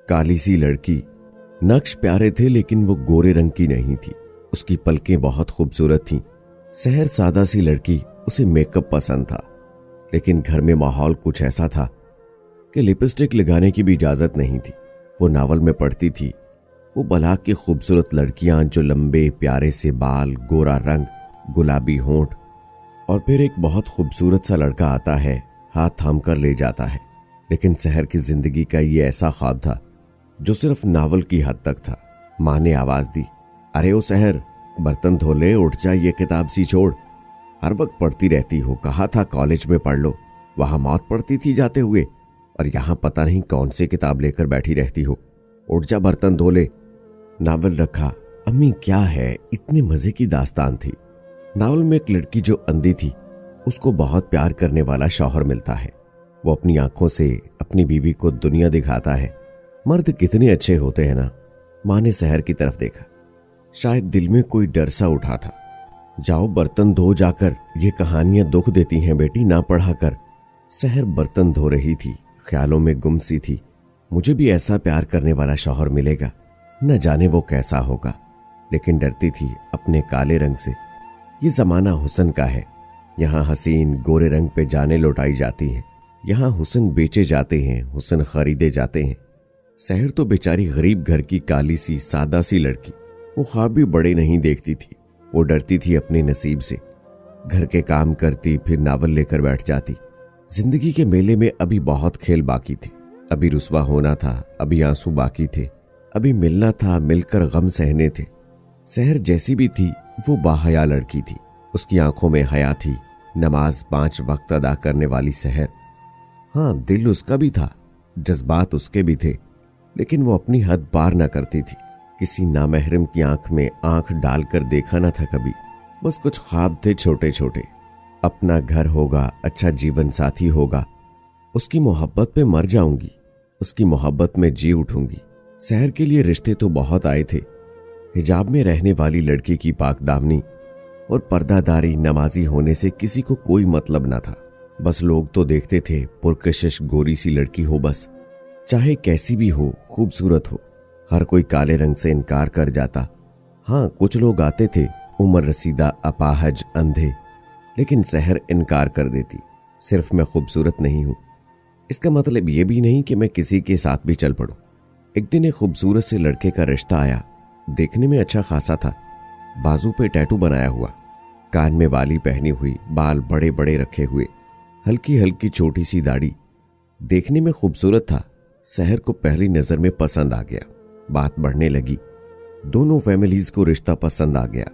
काली सी लड़की। नक्श प्यारे थे लेकिन वो गोरे रंग की नहीं थी। उसकी पलकें बहुत खूबसूरत थीं। सहर सादा सी लड़की, उसे मेकअप पसंद था, लेकिन घर में माहौल कुछ ऐसा था कि लिपस्टिक लगाने की भी इजाजत नहीं थी। वो नावल में पढ़ती थी वो बला की खूबसूरत लड़कियां जो लंबे प्यारे से बाल, गोरा रंग, गुलाबी होंठ, और फिर एक बहुत खूबसूरत सा लड़का आता है, हाथ थाम कर ले जाता है। लेकिन सहर की जिंदगी का ये ऐसा ख्वाब था जो सिर्फ नावल की हद तक था। माँ ने आवाज दी, अरे ओ सहर, बर्तन धो ले, उठ जा, ये किताब सी छोड़। हर वक्त पढ़ती रहती हो, कहा था कॉलेज में पढ़ लो, वहां मौत पड़ती थी जाते हुए, और यहाँ पता नहीं कौन सी किताब लेकर बैठी रहती हो। उठ जा, बर्तन धो ले। नावल रखा। अम्मी क्या है, इतने मजे की दास्तान थी। नावल में एक लड़की जो अंधी थी, उसको बहुत प्यार करने वाला शौहर मिलता है। वो अपनी आंखों से अपनी बीवी को दुनिया दिखाता है। मर्द कितने अच्छे होते हैं ना। माँ ने सहर की तरफ देखा, शायद दिल में कोई डर सा उठा था। जाओ बर्तन धो जाकर, ये कहानियां दुख देती हैं बेटी, ना पढ़ा कर। सहर बर्तन धो रही थी, ख्यालों में गुम सी थी। मुझे भी ऐसा प्यार करने वाला शौहर मिलेगा, न जाने वो कैसा होगा। लेकिन डरती थी अपने काले रंग से। ये जमाना हुस्न का है, यहाँ हसीन गोरे रंग पे जाने लौटाई जाती हैं। यहाँ हुस्न बेचे जाते हैं, हुस्न खरीदे जाते हैं। सहर तो बेचारी गरीब घर की काली सी सादा सी लड़की, वो ख्वाब भी बड़े नहीं देखती थी। वो डरती थी अपने नसीब से। घर के काम करती, फिर नावल लेकर बैठ जाती। जिंदगी के मेले में अभी बहुत खेल बाकी थे। अभी रुसवा होना था, अभी आंसू बाकी थे, अभी मिलना था, मिलकर गम सहने थे। सहर जैसी भी थी, वो बाहया लड़की थी। उसकी आंखों में हया थी। नमाज 5 वक्त अदा करने वाली सहर। हाँ, दिल उसका भी था, जज्बात उसके भी थे, लेकिन वो अपनी हद पार न करती थी। किसी नामहरम की आंख में आंख डालकर देखा न था कभी। बस कुछ ख्वाब थे छोटे छोटे। अपना घर होगा, अच्छा जीवन साथी होगा, उसकी मोहब्बत पे मर जाऊंगी, उसकी मोहब्बत में जी उठूंगी। सहर के लिए रिश्ते तो बहुत आए थे। हिजाब में रहने वाली लड़की की पाकदामनी और पर्दादारी नमाजी होने से किसी को कोई मतलब न था। बस लोग तो देखते थे पुरकशिश गोरी सी लड़की हो, बस चाहे कैसी भी हो, खूबसूरत हो। हर कोई काले रंग से इनकार कर जाता। हाँ, कुछ लोग आते थे उम्र रसीदा, अपाहज, अंधे, लेकिन सहर इनकार कर देती। सिर्फ मैं खूबसूरत नहीं हूं, इसका मतलब ये भी नहीं कि मैं किसी के साथ भी चल पड़ूं। एक दिन एक खूबसूरत से लड़के का रिश्ता आया। देखने में अच्छा खासा था, बाजू पे टैटू बनाया हुआ, कान में बाली पहनी हुई, बाल बड़े बड़े रखे हुए, हल्की हल्की छोटी सी दाढ़ी। देखने में खूबसूरत था। सहर को पहली नजर में पसंद आ गया। बात बढ़ने लगी, दोनों फैमिलीज को रिश्ता पसंद आ गया।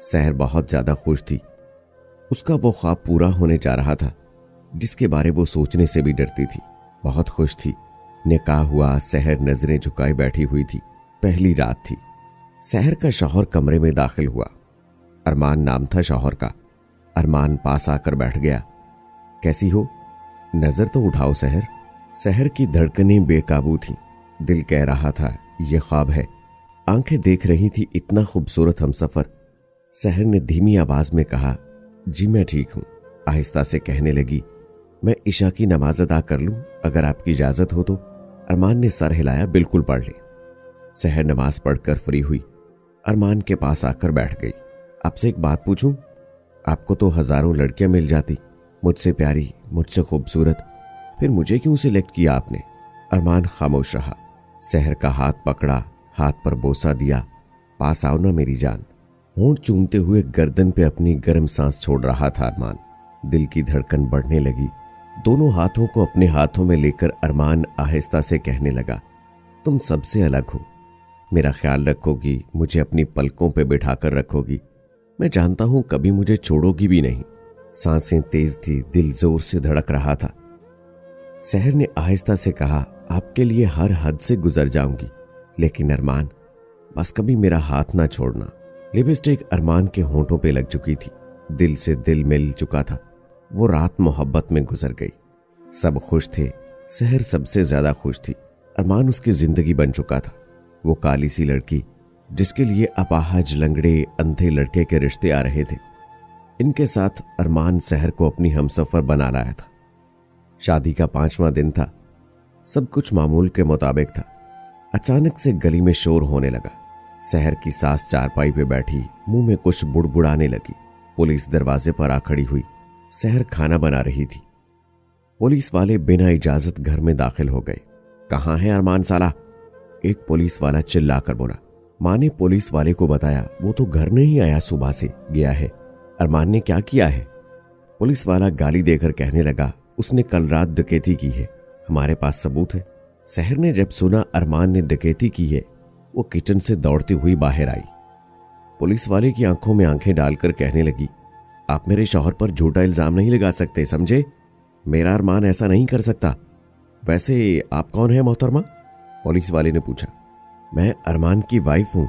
सहर बहुत ज्यादा खुश थी। उसका वो ख्वाब पूरा होने जा रहा था जिसके बारे वो सोचने से भी डरती थी। बहुत खुश थी। निकाह हुआ। सहर नजरें झुकाए बैठी हुई थी। पहली रात थी। सहर का शौहर कमरे में दाखिल हुआ। अरमान नाम था शौहर का। अरमान पास आकर बैठ गया। कैसी हो, नजर तो उठाओ सहर। सहर की धड़कनें बेकाबू थीं। दिल कह रहा था ये ख्वाब है। आंखें देख रही थी इतना खूबसूरत हमसफर। सहर ने धीमी आवाज में कहा, जी मैं ठीक हूं। आहिस्ता से कहने लगी, मैं इशा की नमाज अदा कर लूं, अगर आपकी इजाजत हो तो। अरमान ने सर हिलाया, बिल्कुल पढ़ ले। सहर नमाज पढ़कर फ्री हुई। अरमान के पास आकर बैठ गई। आपसे एक बात पूछूं? आपको तो हजारों लड़कियां मिल जाती, मुझसे प्यारी, मुझसे खूबसूरत, फिर मुझे क्यों सिलेक्ट किया आपने? अरमान खामोश रहा। सहर का हाथ पकड़ा, हाथ पर बोसा दिया। पास आओ ना मेरी जान। होंठ चूमते हुए गर्दन पे अपनी गर्म सांस छोड़ रहा था अरमान। दिल की धड़कन बढ़ने लगी। दोनों हाथों को अपने हाथों में लेकर अरमान आहिस्ता से कहने लगा, तुम सबसे अलग हो। मेरा ख्याल रखोगी, मुझे अपनी पलकों पे बिठाकर रखोगी। मैं जानता हूं कभी मुझे छोड़ोगी भी नहीं। सांसें तेज थी, दिल जोर से धड़क रहा था। सहर ने आहिस्ता से कहा, आपके लिए हर हद से गुजर जाऊंगी, लेकिन अरमान बस कभी मेरा हाथ ना छोड़ना। लिपस्टिक अरमान के होंठों पे लग चुकी थी। दिल से दिल मिल चुका था। वो रात मोहब्बत में गुजर गई। सब खुश थे। सहर सबसे ज्यादा खुश थी। अरमान उसकी जिंदगी बन चुका था। वो काली सी लड़की जिसके लिए अपाहज, लंगड़े, अंधे लड़के के रिश्ते आ रहे थे, इनके साथ अरमान सहर को अपनी हमसफर बना लाया था। शादी का 5वां दिन था। सब कुछ मामूल के मुताबिक था। अचानक से गली में शोर होने लगा। शहर की सास चारपाई पे बैठी मुंह में कुछ बुड़बुड़ाने लगी। पुलिस दरवाजे पर आ खड़ी हुई। शहर खाना बना रही थी। पुलिस वाले बिना इजाजत घर में दाखिल हो गए। कहाँ है अरमान साला? एक पुलिस वाला चिल्लाकर बोला। माँ ने पुलिस वाले को बताया वो तो घर नहीं आया, सुबह से गया है। अरमान ने क्या किया है? पुलिस वाला गाली देकर कहने लगा, उसने कल रात डकैती की है, हमारे पास सबूत है। शहर ने जब सुना अरमान ने डकैती की है, वो किचन से दौड़ती हुई बाहर आई। पुलिस वाले की आंखों में आंखें डालकर कहने लगी, आप मेरे शौहर पर झूठा इल्जाम नहीं लगा सकते, समझे? मेरा अरमान ऐसा नहीं कर सकता। वैसे आप कौन है मोहतरमा? पुलिस वाले ने पूछा। मैं अरमान की वाइफ हूं।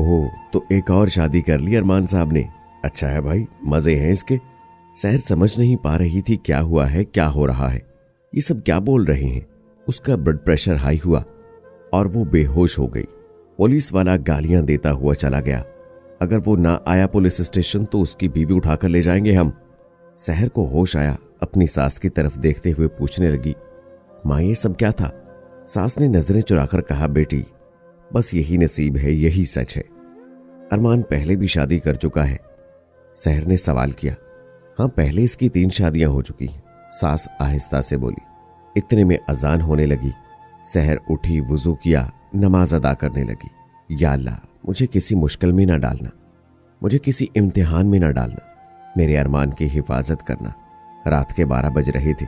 ओह, तो एक और शादी कर ली अरमान साहब ने। अच्छा है भाई, मजे हैं इसके। शहर समझ नहीं पा रही थी क्या हुआ है, क्या हो रहा है, ये सब क्या बोल रहे हैं। उसका ब्लड प्रेशर हाई हुआ और वो बेहोश हो गई। पुलिस वाला गालियां देता हुआ चला गया। अगर वो ना आया पुलिस स्टेशन तो उसकी बीवी उठाकर ले जाएंगे हम। शहर को होश आया, अपनी सास की तरफ देखते हुए पूछने लगी, माँ ये सब क्या था? सास ने नजरें चुराकर कहा, बेटी बस यही नसीब है, यही सच है। अरमान पहले भी शादी कर चुका है? शहर ने सवाल किया। हाँ, पहले इसकी 3 शादियां हो चुकी हैं, सास आहिस्ता से बोली। इतने में अजान होने लगी। शहर उठी, वुजू किया, नमाज अदा करने लगी। या अल्लाह, मुझे किसी मुश्किल में ना डालना, मुझे किसी इम्तिहान में ना डालना, मेरे अरमान की हिफाजत करना। रात के 12 बज रहे थे।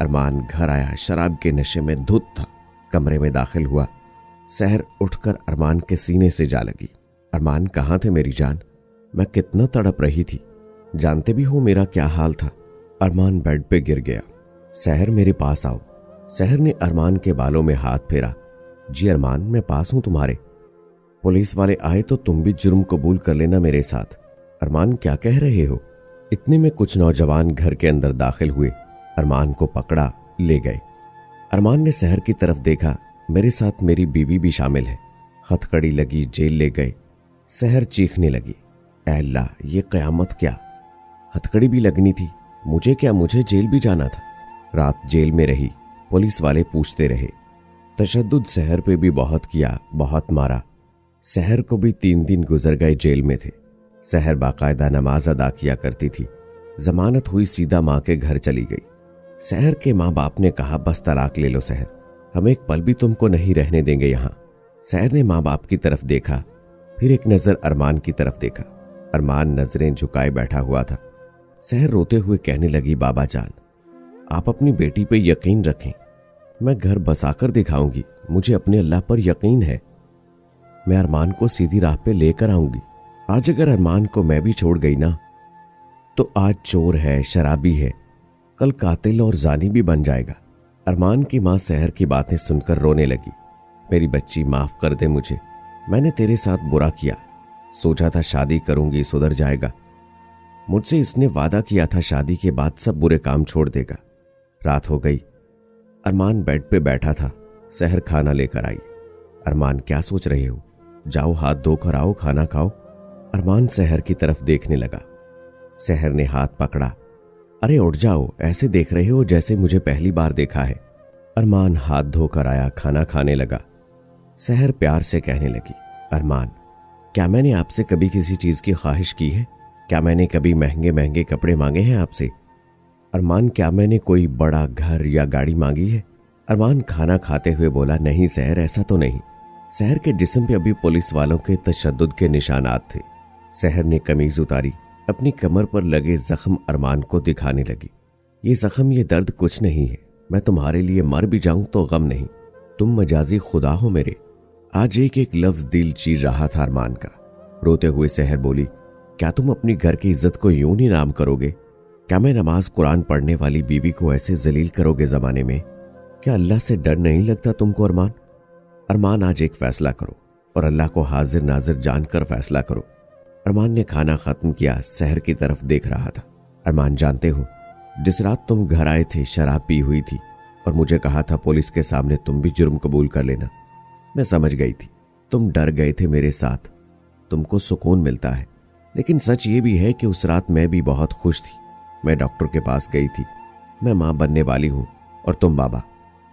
अरमान घर आया, शराब के नशे में धुत था। कमरे में दाखिल हुआ। शहर उठकर अरमान के सीने से जा लगी। अरमान कहाँ थे मेरी जान? मैं कितना तड़प रही थी, जानते भी हो मेरा क्या हाल था। अरमान बेड पे गिर गया। शहर मेरे पास आओ। शहर ने अरमान के बालों में हाथ फेरा। जी अरमान, मैं पास हूं तुम्हारे। पुलिस वाले आए तो तुम भी जुर्म कबूल कर लेना मेरे साथ। अरमान क्या कह रहे हो? इतने में कुछ नौजवान घर के अंदर दाखिल हुए। अरमान को पकड़ा, ले गए। अरमान ने शहर की तरफ देखा, मेरे साथ मेरी बीवी भी शामिल है। हथकड़ी लगी, जेल ले गए। शहर चीखने लगी, ऐ अल्लाह, ये कयामत क्या? हथकड़ी भी लगनी थी? मुझे क्या, मुझे जेल भी जाना था। रात जेल में रही। पुलिस वाले पूछते रहे। तशद्दुद शहर पे भी बहुत किया, बहुत मारा। शहर को भी 3 दिन गुजर गए जेल में थे। शहर बाकायदा नमाज अदा किया करती थी। जमानत हुई, सीधा माँ के घर चली गई। शहर के माँ बाप ने कहा, बस तलाक ले लो शहर, हम एक पल भी तुमको नहीं रहने देंगे यहाँ। शहर ने माँ बाप की तरफ देखा, फिर एक नजर अरमान की तरफ देखा। अरमान नजरें झुकाए बैठा हुआ था। शहर रोते हुए कहने लगी, बाबा जान, आप अपनी बेटी पे यकीन रखें, मैं घर बसाकर दिखाऊंगी, मुझे अपने अल्लाह पर यकीन है। मैं अरमान को सीधी राह पे लेकर आऊंगी। आज अगर अरमान को मैं भी छोड़ गई ना, तो आज चोर है, शराबी है, कल कातिल और जानी भी बन जाएगा। अरमान की माँ शहर की बातें सुनकर रोने लगी। मेरी बच्ची, माफ कर दे मुझे, मैंने तेरे साथ बुरा किया। सोचा था शादी करूंगी, सुधर जाएगा। मुझसे इसने वादा किया था शादी के बाद सब बुरे काम छोड़ देगा। रात हो गई। अरमान बेड पे बैठा था। शहर खाना लेकर आई। अरमान, क्या सोच रहे हो? जाओ हाथ धोकर आओ, खाना खाओ। अरमान शहर की तरफ देखने लगा। शहर ने हाथ पकड़ा। अरे उठ जाओ, ऐसे देख रहे हो जैसे मुझे पहली बार देखा है। अरमान हाथ धोकर आया, खाना खाने लगा। शहर प्यार से कहने लगी, अरमान, क्या मैंने आपसे कभी किसी चीज की ख्वाहिश की है? क्या मैंने कभी महंगे महंगे कपड़े मांगे हैं आपसे? अरमान, क्या मैंने कोई बड़ा घर या गाड़ी मांगी है? अरमान खाना खाते हुए बोला, नहीं शहर, ऐसा तो नहीं। शहर के जिस्म पे अभी पुलिस वालों के तशद्दुद के निशानात थे। शहर ने कमीज उतारी, अपनी कमर पर लगे जख्म अरमान को दिखाने लगी। ये जख्म, ये दर्द कुछ नहीं है, मैं तुम्हारे लिए मर भी जाऊं तो गम नहीं, तुम मजाजी खुदा हो मेरे। आज एक एक लफ्ज दिल चीर रहा था अरमान का। रोते हुए शहर बोली, क्या तुम अपनी घर की इज्जत को यूं ही नाम करोगे? क्या मैं नमाज कुरान पढ़ने वाली बीवी को ऐसे जलील करोगे जमाने में? क्या अल्लाह से डर नहीं लगता तुमको अरमान? अरमान, आज एक फैसला करो और अल्लाह को हाजिर नाजिर जानकर फैसला करो। अरमान ने खाना खत्म किया, शहर की तरफ देख रहा था। अरमान, जानते हो, जिस रात तुम घर आए थे शराब पी हुई थी और मुझे कहा था पुलिस के सामने तुम भी जुर्म कबूल कर लेना। मैं समझ गई थी, तुम डर गए थे मेरे साथ, तुमको सुकून मिलता है। लेकिन सच ये भी है कि उस रात मैं भी बहुत खुश थी। मैं डॉक्टर के पास गई थी, मैं माँ बनने वाली हूँ और तुम बाबा।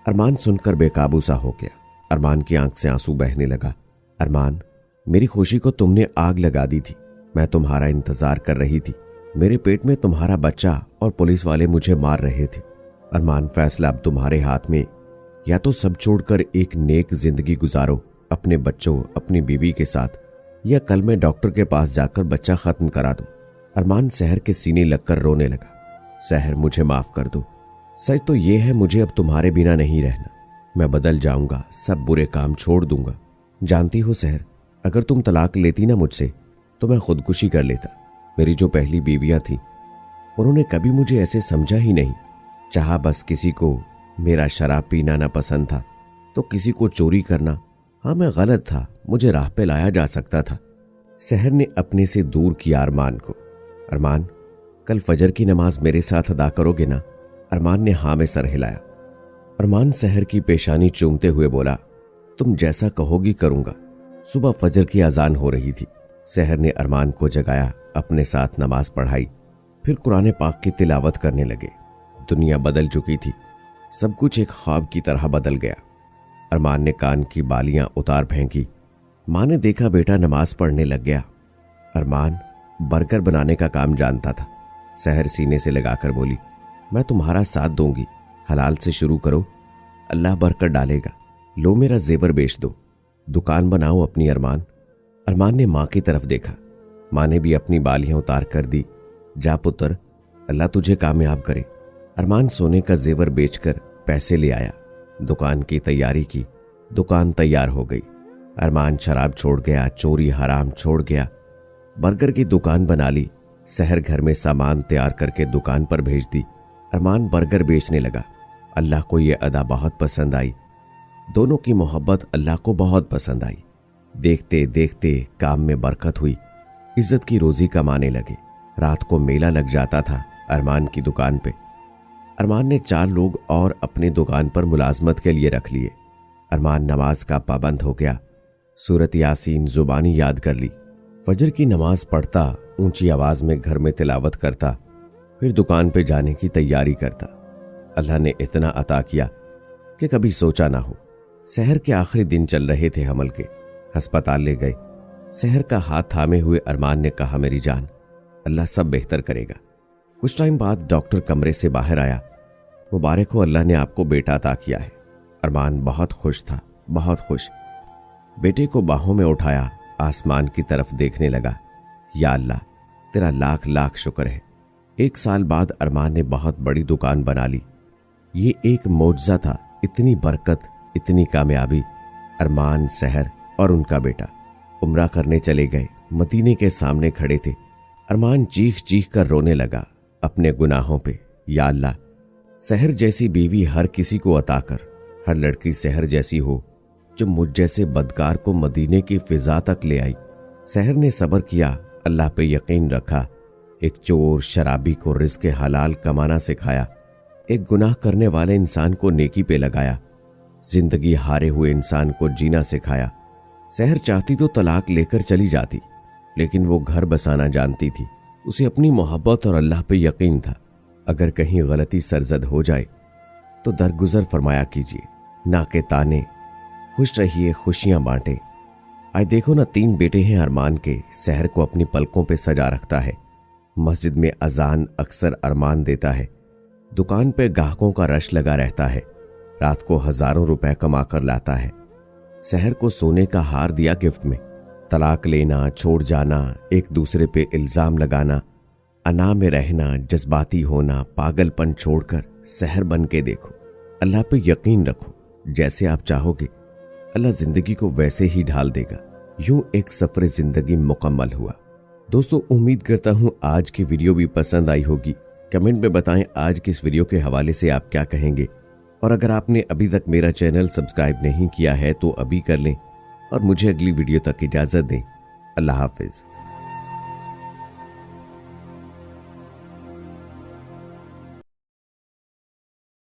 अरमान सुनकर बेकाबू सा हो गया। अरमान की आंख से आंसू बहने लगा। अरमान, मेरी खुशी को तुमने आग लगा दी थी। मैं तुम्हारा इंतजार कर रही थी। मेरे पेट में तुम्हारा बच्चा और पुलिस वाले मुझे मार रहे थे। अरमान, फैसला अब तुम्हारे हाथ में। या तो सब छोड़कर एक नेक जिंदगी गुजारो अपने बच्चों, अपनी बीवी के साथ, या कल मैं डॉक्टर के पास जाकर बच्चा खत्म करा दूं। अरमान सहर के सीने लगकर रोने लगा। सहर, मुझे माफ कर दो। सच तो यह है, मुझे अब तुम्हारे बिना नहीं रहना। मैं बदल जाऊंगा, सब बुरे काम छोड़ दूंगा। जानती हो सहर, अगर तुम तलाक लेती ना मुझसे तो मैं खुदकुशी कर लेता। मेरी जो पहली बीवियां थी उन्होंने कभी मुझे ऐसे समझा ही नहीं। चाहा बस किसी को मेरा शराब पीना ना पसंद था तो किसी को चोरी करना। हाँ, मैं गलत था, मुझे राह पे लाया जा सकता था। सहर ने अपने से दूर किया अरमान को। अरमान, कल फजर की नमाज मेरे साथ अदा करोगे ना? अरमान ने हाँ में सर हिलाया। अरमान सहर की पेशानी चूमते हुए बोला, तुम जैसा कहोगी करूंगा। सुबह फजर की अजान हो रही थी। सहर ने अरमान को जगाया, अपने साथ नमाज पढ़ाई, फिर कुरान पाक की तिलावत करने लगे। दुनिया बदल चुकी थी, सब कुछ एक ख्वाब की तरह बदल गया। अरमान ने कान की बालियां उतार फेंकी। माँ ने देखा बेटा नमाज पढ़ने लग गया। अरमान बर्गर बनाने का काम जानता था। सहर सीने से लगाकर बोली, मैं तुम्हारा साथ दूंगी, हलाल से शुरू करो, अल्लाह बरकत डालेगा। लो मेरा जेवर बेच दो, दुकान बनाओ अपनी। अरमान ने माँ की तरफ देखा। माँ ने भी अपनी बालियां उतार कर दी। जा पुत्र, अल्लाह तुझे कामयाब करे। अरमान सोने का जेवर बेचकर पैसे ले आया, दुकान की तैयारी की। दुकान तैयार हो गई। अरमान शराब छोड़ गया, चोरी हराम छोड़ गया, बर्गर की दुकान बना ली। सहर घर में सामान तैयार करके दुकान पर भेज दी। अरमान बर्गर बेचने लगा। अल्लाह को यह अदा बहुत पसंद आई। दोनों की मोहब्बत अल्लाह को बहुत पसंद आई। देखते देखते काम में बरकत हुई, इज्जत की रोजी कमाने लगे। रात को मेला लग जाता था अरमान की दुकान पे। अरमान ने 4 लोग और अपनी दुकान पर मुलाजमत के लिए रख लिए। अरमान नमाज का पाबंद हो गया। सूरत यासीन जुबानी याद कर ली। फजर की नमाज पढ़ता, ऊंची आवाज में घर में तिलावत करता, फिर दुकान पे जाने की तैयारी करता। अल्लाह ने इतना अता किया कि कभी सोचा ना हो। सहर के आखिरी दिन चल रहे थे हमल के। अस्पताल ले गए। सहर का हाथ थामे हुए अरमान ने कहा, मेरी जान, अल्लाह सब बेहतर करेगा। कुछ टाइम बाद डॉक्टर कमरे से बाहर आया। मुबारक हो, अल्लाह ने आपको बेटा अता किया है। अरमान बहुत खुश था, बहुत खुश। बेटे को बाहों में उठाया, आसमान की तरफ देखने लगा। या अल्लाह, तेरा लाख लाख शुक्र है। 1 साल बाद अरमान ने बहुत बड़ी दुकान बना ली। ये एक मौजज़ा था, इतनी बरकत, इतनी कामयाबी। अरमान, सहर और उनका बेटा उम्रा करने चले गए। मदीने के सामने खड़े थे। अरमान चीख चीख कर रोने लगा अपने गुनाहों पे। या अल्लाह, सहर जैसी बीवी हर किसी को अता कर। हर लड़की सहर जैसी हो जो मुझ जैसे बदकार को मदीने की फिजा तक ले आई। सहर ने सब्र किया, अल्लाह पे यकीन रखा। एक चोर शराबी को रिज़्क़ हलाल कमाना सिखाया। एक गुनाह करने वाले इंसान को नेकी पे लगाया। जिंदगी हारे हुए इंसान को जीना सिखाया। सहर चाहती तो तलाक लेकर चली जाती, लेकिन वो घर बसाना जानती थी। उसे अपनी मोहब्बत और अल्लाह पे यकीन था। अगर कहीं गलती सरजद हो जाए तो दरगुजर फरमाया कीजिए, ना के ताने। खुश रहिए, खुशियां बांटे। आज देखो ना, 3 बेटे हैं अरमान के। सहर को अपनी पलकों पे सजा रखता है। मस्जिद में अजान अक्सर अरमान देता है। दुकान पे ग्राहकों का रश लगा रहता है। रात को हजारों रुपए कमा कर लाता है। सहर को सोने का हार दिया गिफ्ट में। तलाक लेना, छोड़ जाना, एक दूसरे पे इल्जाम लगाना, अना में रहना, जज्बाती होना, पागलपन छोड़कर सहर बन के देखो। अल्लाह पे यकीन रखो। जैसे आप चाहोगे अल्लाह जिंदगी को वैसे ही ढाल देगा। यूं एक सफर जिंदगी मुकम्मल हुआ। दोस्तों, उम्मीद करता हूं आज की वीडियो भी पसंद आई होगी। कमेंट में बताएं आज की इस वीडियो के हवाले से आप क्या कहेंगे। और अगर आपने अभी तक मेरा चैनल सब्सक्राइब नहीं किया है तो अभी कर लें और मुझे अगली वीडियो तक इजाजत दें। अल्लाह हाफिज।